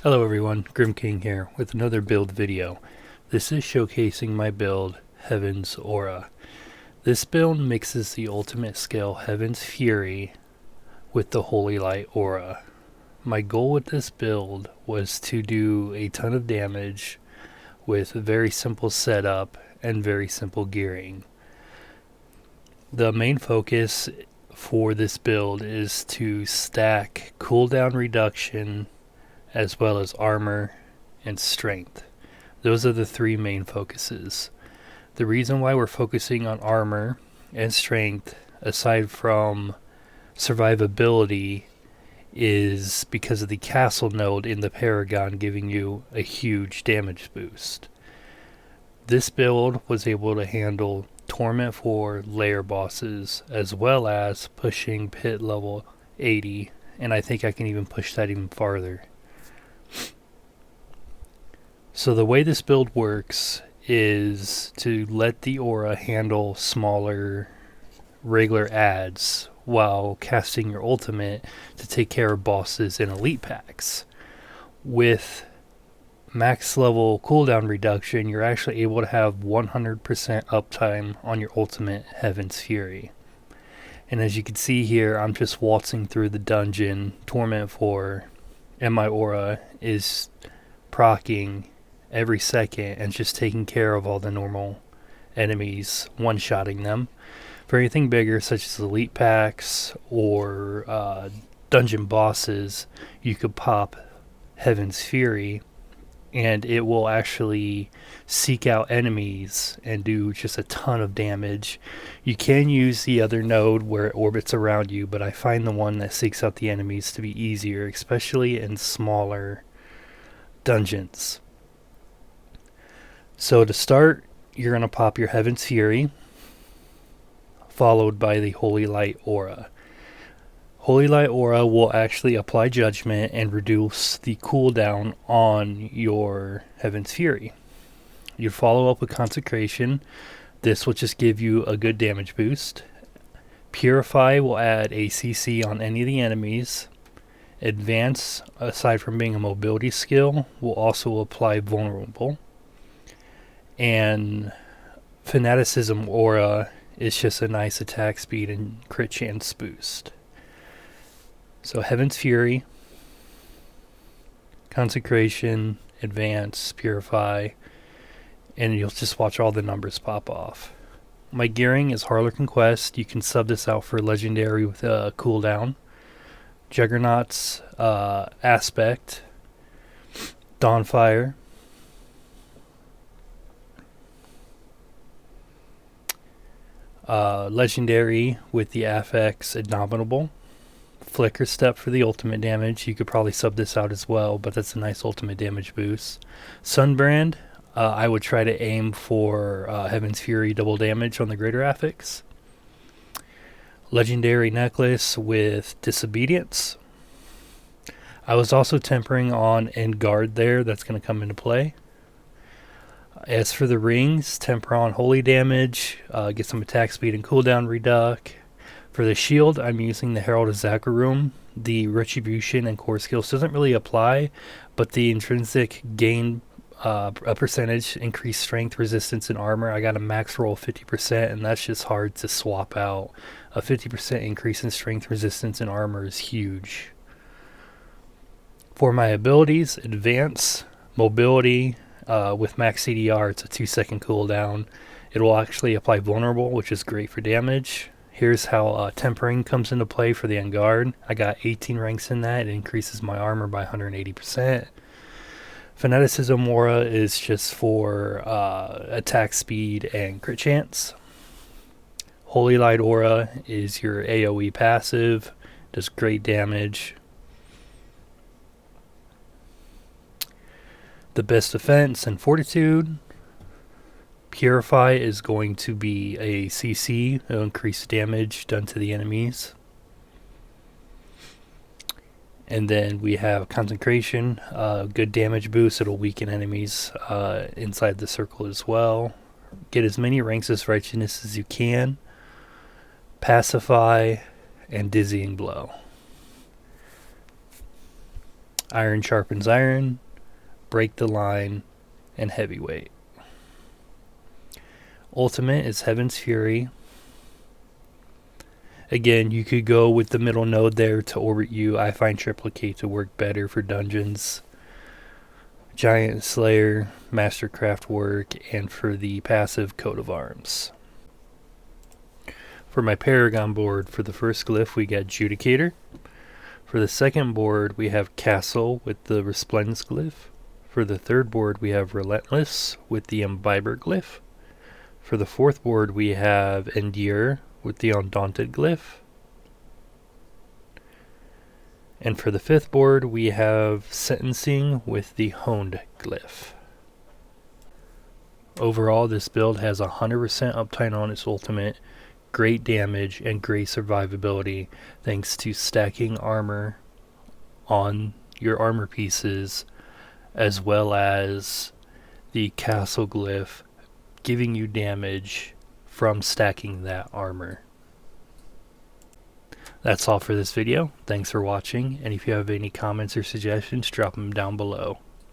Hello everyone, Grim King here with another build video. This is showcasing my build, Heaven's Aura. This build mixes the ultimate skill Heaven's Fury with the Holy Light Aura. My goal with this build was to do a ton of damage with a very simple setup and very simple gearing. The main focus for this build is to stack cooldown reduction as well as armor and strength. Those are the three main focuses. The reason why we're focusing on armor and strength, aside from survivability, is because of the castle node in the Paragon giving you a huge damage boost. This build was able to handle Torment 4 layer bosses as well as pushing pit level 80, and I think I can even push that even farther. So the way this build works is to let the aura handle smaller regular adds while casting your ultimate to take care of bosses in elite packs. With max level cooldown reduction, you're actually able to have 100% uptime on your ultimate Heaven's Fury. And as you can see here, I'm just waltzing through the dungeon, Torment 4, and my aura is proccing every second and just taking care of all the normal enemies, one-shotting them. For anything bigger, such as elite packs or dungeon bosses, you could pop Heaven's Fury and it will actually seek out enemies and do just a ton of damage. You can use the other node where it orbits around you, but I find the one that seeks out the enemies to be easier, especially in smaller dungeons. So to start, you're going to pop your Heaven's Fury, followed by the Holy Light Aura. Holy Light Aura will actually apply Judgment and reduce the cooldown on your Heaven's Fury. You follow up with Consecration. This will just give you a good damage boost. Purify will add a CC on any of the enemies. Advance, aside from being a mobility skill, will also apply Vulnerable. And Fanaticism Aura is just a nice attack speed and crit chance boost. So Heaven's Fury, Consecration, Advance, Purify, and you'll just watch all the numbers pop off. My gearing is Harlequin Quest. You can sub this out for Legendary with a cooldown. Juggernaut's Aspect, Dawnfire, Legendary with the affix Indomitable. Flicker Step for the ultimate damage. You could probably sub this out as well, but that's a nice ultimate damage boost. Sunbrand, I would try to aim for Heaven's Fury double damage on the greater affix. Legendary Necklace with Disobedience. I was also tempering on End Guard there. That's going to come into play. As for the rings, temper on Holy Damage, get some attack speed and cooldown reduc. For the shield, I'm using the Herald of Zakarum. The Retribution and core skills doesn't really apply, but the intrinsic gain a percentage, increased strength, resistance, and armor. I got a max roll of 50%, and that's just hard to swap out. A 50% increase in strength, resistance, and armor is huge. For my abilities, Advance, Mobility, with max CDR, it's a 2-second cooldown. It will actually apply Vulnerable, which is great for damage. Here's how tempering comes into play for the End Guard. I got 18 ranks in that. It increases my armor by 180%. Fanaticism Aura is just for attack speed and crit chance. Holy Light Aura is your AoE passive. Does great damage. The best defense and fortitude. Purify is going to be a CC. It'll increase damage done to the enemies. And then we have Consecration. Good damage boost. It'll weaken enemies inside the circle as well. Get as many ranks as Righteousness as you can. Pacify and Dizzying Blow. Iron sharpens iron, break the line, and heavyweight. Ultimate is Heaven's Fury. Again, you could go with the middle node there to orbit you. I find Triplicate to work better for dungeons. Giant Slayer, Mastercraft work, and for the passive Coat of Arms. For my Paragon board, for the first glyph we got Judicator. For the second board we have Castle with the Resplendence glyph. For the third board we have Relentless with the Imbiber glyph. For the fourth board we have Endure with the Undaunted glyph. And for the fifth board, we have Sentencing with the Honed glyph. Overall, this build has 100% uptime on its ultimate, great damage, and great survivability thanks to stacking armor on your armor pieces, as well as the Castle glyph giving you damage from stacking that armor. That's all for this video. Thanks for watching, and if you have any comments or suggestions, drop them down below.